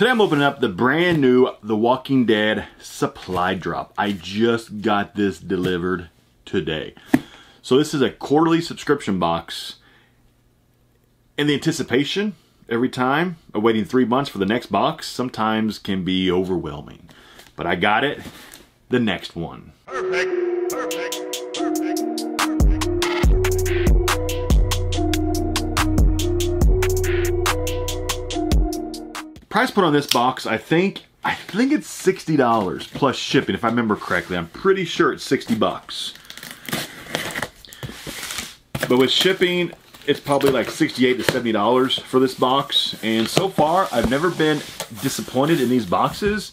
Today I'm opening up the brand new The Walking Dead supply drop. I just got this delivered today. So this is a quarterly subscription box. And the anticipation every time of waiting 3 months for the next box sometimes can be overwhelming. But I got it, the next one. Perfect, perfect, perfect. Price put on this box, I think it's $60 plus shipping, if I remember correctly. I'm pretty sure it's 60 bucks. But with shipping, it's probably like $68 to $70 for this box. And so far, I've never been disappointed in these boxes.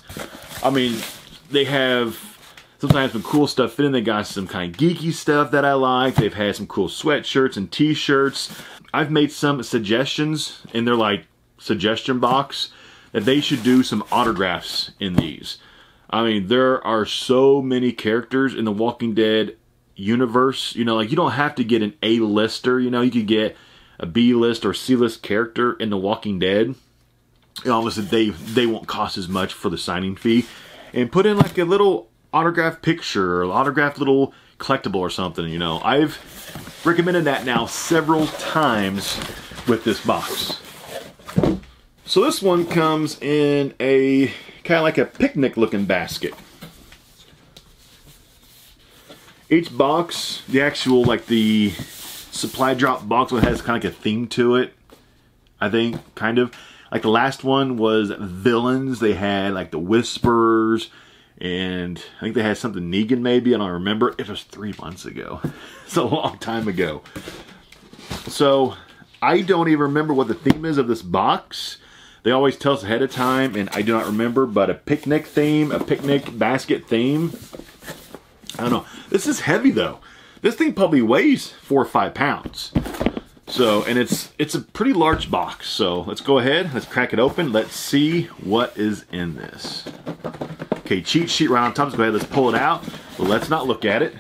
I mean, they have sometimes some cool stuff in it. They got some kind of geeky stuff that I like. They've had some cool sweatshirts and t-shirts. I've made some suggestions in their like suggestion box that they should do some autographs in these. I mean, there are so many characters in the Walking Dead universe. You know, like you don't have to get an A-lister. You know, you could get a B-list or C-list character in the Walking Dead. You know, obviously they won't cost as much for the signing fee. And put in like a little autograph picture or autographed little collectible or something, you know. I've recommended that now several times with this box. So this one comes in a kind of like a picnic looking basket. Each box, the actual like the supply drop box one has kind of like a theme to it. I think kind of like the last one was villains. They had like the Whisperers and I think they had something Negan maybe. I don't remember. It was 3 months ago. It's a long time ago. So I don't even remember what the theme is of this box. They always tell us ahead of time, and I do not remember, but a picnic theme, a picnic basket theme. I don't know. This is heavy, though. This thing probably weighs 4 or 5 pounds. So, and it's a pretty large box. So, let's go ahead. Let's crack it open. Let's see what is in this. Okay, cheat sheet right on top. Let's go ahead. Let's pull it out. But let's not look at it.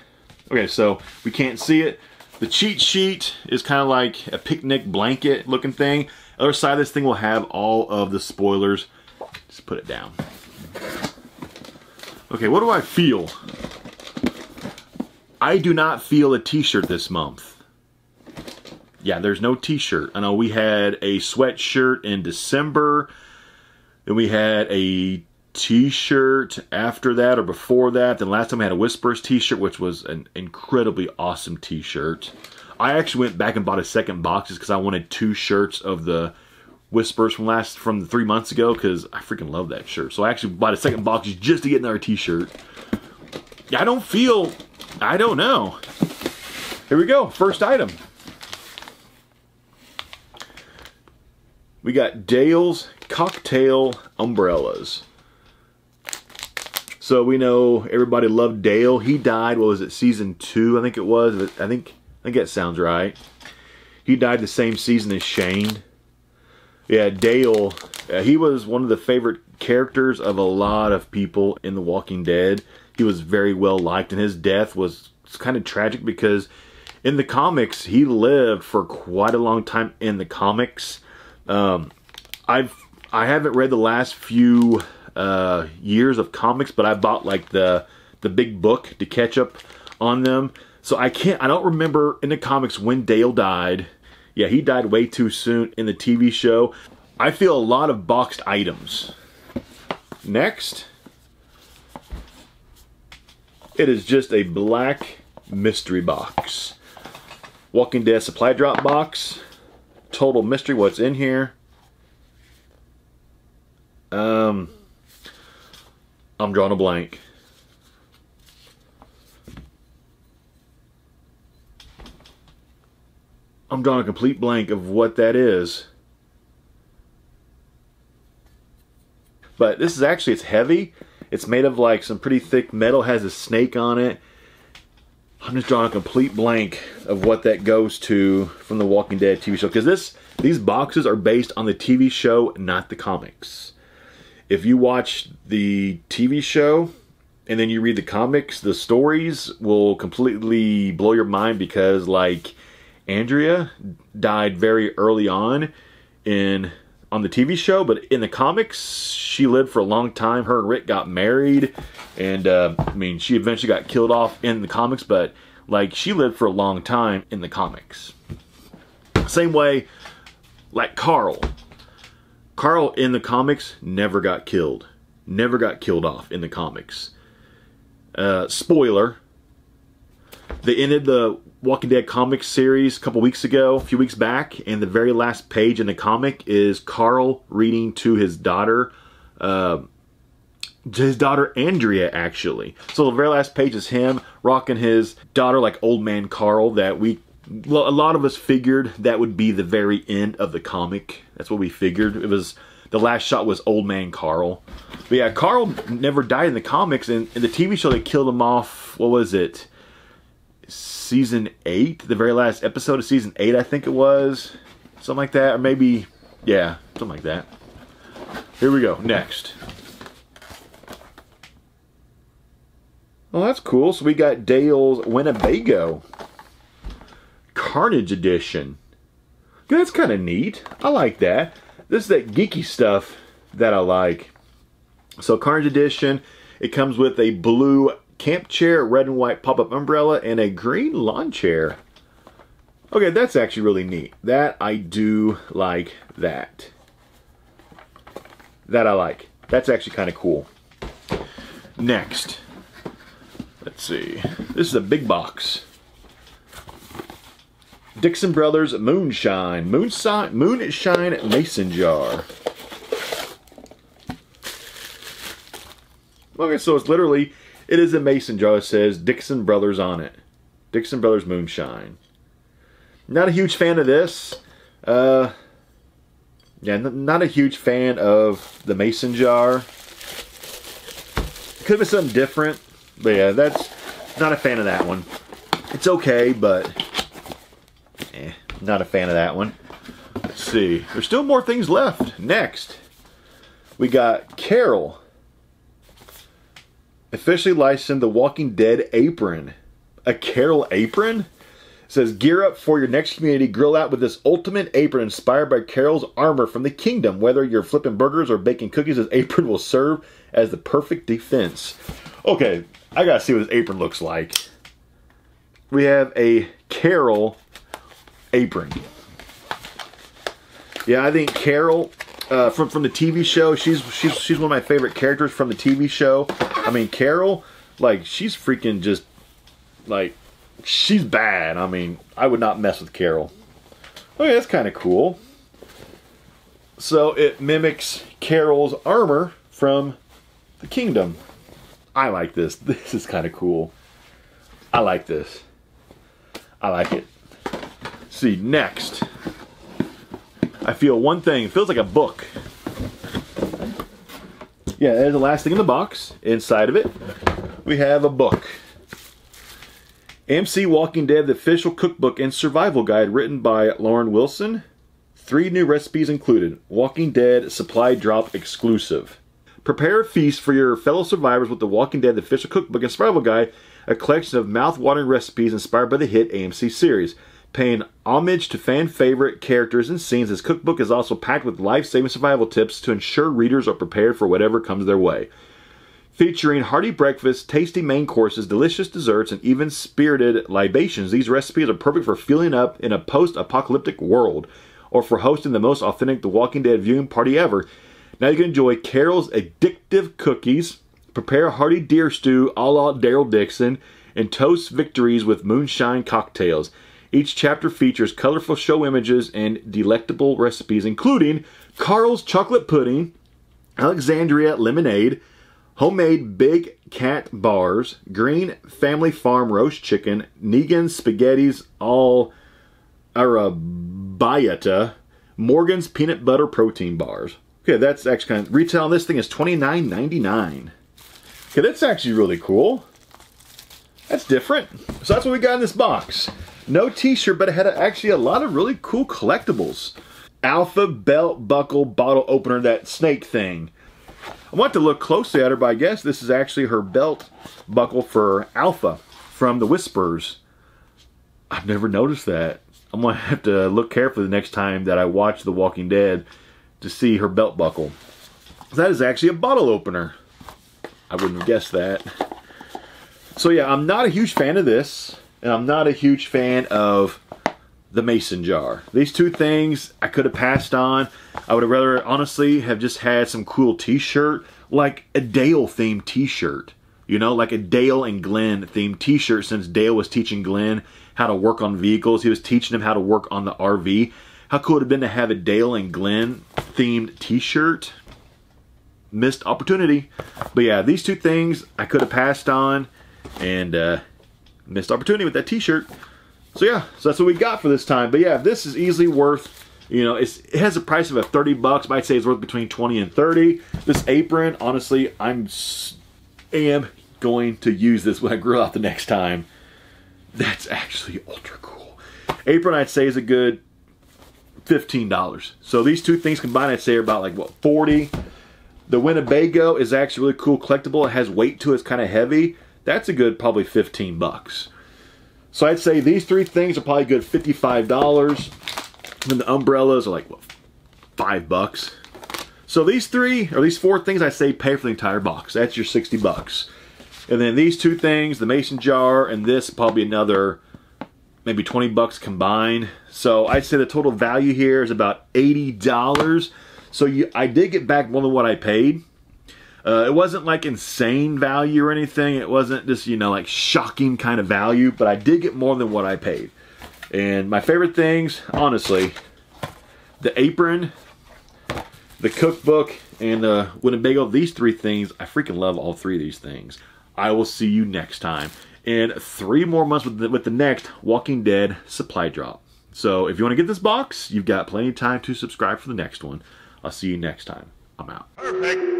Okay, so we can't see it. The cheat sheet is kind of like a picnic blanket looking thing. Other side of this thing will have all of the spoilers. Just put it down. Okay, what do I feel? I do not feel a t-shirt this month. Yeah, there's no t-shirt. I know we had a sweatshirt in December. Then we had a t-shirt after that or before that. Then last time I had a Whispers t-shirt, which was an incredibly awesome t-shirt. I actually went back and bought a second box because I wanted 2 shirts of the Whispers from 3 months ago because I freaking love that shirt. So I actually bought a second box just to get another t-shirt. Yeah, I don't know. Here we go. First item. We got Dale's cocktail umbrellas. So we know everybody loved Dale. He died, what was it, season 2, I think it was. I think that sounds right. He died the same season as Shane. Yeah, Dale, he was one of the favorite characters of a lot of people in The Walking Dead. He was very well liked, and his death was kind of tragic because in the comics, he lived for quite a long time in the comics. I haven't read the last few years of comics, but I bought like the big book to catch up on them. So I don't remember in the comics when Dale died. Yeah, he died way too soon in the TV show. I feel a lot of boxed items. Next, it is just a black mystery box. Walking Dead supply drop box. Total mystery, what's in here. I'm drawing a blank. I'm drawing a complete blank of what that is. But this is actually, it's heavy. It's made of like some pretty thick metal, has a snake on it. I'm just drawing a complete blank of what that goes to from the Walking Dead TV show. Because these boxes are based on the TV show, not the comics. If you watch the TV show and then you read the comics, the stories will completely blow your mind because like Andrea died very early on in on the TV show, but in the comics, she lived for a long time. Her and Rick got married, and I mean, she eventually got killed off in the comics, but like, she lived for a long time in the comics. Same way, like Carl. Carl in the comics never got killed. Never got killed off in the comics. Spoiler. They ended the Walking Dead comic series a few weeks back, and the very last page in the comic is Carl reading to his daughter Andrea, actually. So the very last page is him rocking his daughter like old man Carl, that a lot of us figured that would be the very end of the comic. That's what we figured. It was, the last shot was old man Carl. But yeah, Carl never died in the comics, and in the TV show they killed him off, what was it? Season 8? The very last episode of Season 8, I think it was. Something like that, or maybe, yeah, something like that. Here we go, next. Well, that's cool. So we got Dale's Winnebago Carnage edition. That's kind of neat. I like that. This is that geeky stuff that I like. So Carnage edition, it comes with a blue camp chair, red and white pop-up umbrella, and a green lawn chair. Okay, that's actually really neat. That I do like that. That I like. That's actually kind of cool. Next. Let's see. This is a big box. Dixon Brothers Moonshine. Moonshine Mason Jar. Okay, so it's literally, it is a mason jar. It says Dixon Brothers on it. Dixon Brothers Moonshine. Not a huge fan of this. Yeah, not a huge fan of the mason jar. Could have been something different. But yeah, that's, not a fan of that one. It's okay, but not a fan of that one. Let's see. There's still more things left. Next, we got Carol. Officially licensed the Walking Dead apron. A Carol apron? It says, gear up for your next community. Grill out with this ultimate apron inspired by Carol's armor from the kingdom. Whether you're flipping burgers or baking cookies, this apron will serve as the perfect defense. Okay, I gotta see what this apron looks like. We have a Carol apron. Yeah, I think Carol from the TV show, she's one of my favorite characters from the TV show. I mean, Carol, like, she's freaking just, like, she's bad. I mean, I would not mess with Carol. Okay, that's kind of cool. So it mimics Carol's armor from the kingdom. I like this. This is kind of cool. I like this. I like it. See, next. I feel one thing. It feels like a book. Yeah, there's the last thing in the box. Inside of it, we have a book. AMC Walking Dead, the official cookbook and survival guide, written by Lauren Wilson. 3 new recipes included. Walking Dead supply drop exclusive. Prepare a feast for your fellow survivors with the Walking Dead, the official cookbook and survival guide, a collection of mouth-watering recipes inspired by the hit AMC series. Paying homage to fan-favorite characters and scenes, this cookbook is also packed with life-saving survival tips to ensure readers are prepared for whatever comes their way. Featuring hearty breakfasts, tasty main courses, delicious desserts, and even spirited libations, these recipes are perfect for fueling up in a post-apocalyptic world, or for hosting the most authentic The Walking Dead viewing party ever. Now you can enjoy Carol's addictive cookies, prepare a hearty deer stew a la Daryl Dixon, and toast victories with moonshine cocktails. Each chapter features colorful show images and delectable recipes, including Carl's chocolate pudding, Alexandria lemonade, homemade Big Cat bars, Green Family Farm roast chicken, Negan's spaghettis al arrabbiata, Morgan's peanut butter protein bars. Okay, that's actually kind of, retail on this thing is $29.99. Okay, that's actually really cool. That's different. So that's what we got in this box. No t-shirt, but it had actually a lot of really cool collectibles. Alpha belt buckle bottle opener, that snake thing. I want to look closely at her, but I guess this is actually her belt buckle for Alpha from the Whisperers. I've never noticed that. I'm going to have to look carefully the next time that I watch The Walking Dead to see her belt buckle. That is actually a bottle opener. I wouldn't have guessed that. So yeah, I'm not a huge fan of this, and I'm not a huge fan of the mason jar. These two things I could have passed on. I would have rather honestly have just had some cool t-shirt, like a Dale themed t-shirt. You know, like a Dale and Glenn themed t-shirt, since Dale was teaching Glenn how to work on vehicles. He was teaching him how to work on the RV. How cool it would have been to have a Dale and Glenn themed t-shirt. Missed opportunity. But yeah, these two things I could have passed on, and missed opportunity with that t-shirt. So yeah, so that's what we got for this time. But yeah, this is easily worth, you know, it has a price of a 30 bucks. I'd say it's worth between 20 and 30. This apron, honestly, I am going to use this when I grill out the next time. That's actually ultra cool. Apron, I'd say, is a good $15. So these two things combined, I'd say, are about like, what, 40. The Winnebago is actually really cool collectible. It has weight to it. It's kind of heavy. That's a good probably 15 bucks. So I'd say these three things are probably good $55. And the umbrellas are like, what, $5. So these three, or these four things, I say pay for the entire box. That's your 60 bucks. And then these two things, the mason jar and this, probably another maybe 20 bucks combined. So I'd say the total value here is about $80. So I did get back more than what I paid. It wasn't like insane value or anything. It wasn't just, you know, like shocking kind of value, but I did get more than what I paid. And my favorite things, honestly, the apron, the cookbook, and the Winnebago, these three things, I freaking love all three of these things. I will see you next time. In 3 more months with the next Walking Dead supply drop. So if you want to get this box, you've got plenty of time to subscribe for the next one. I'll see you next time. I'm out. Perfect.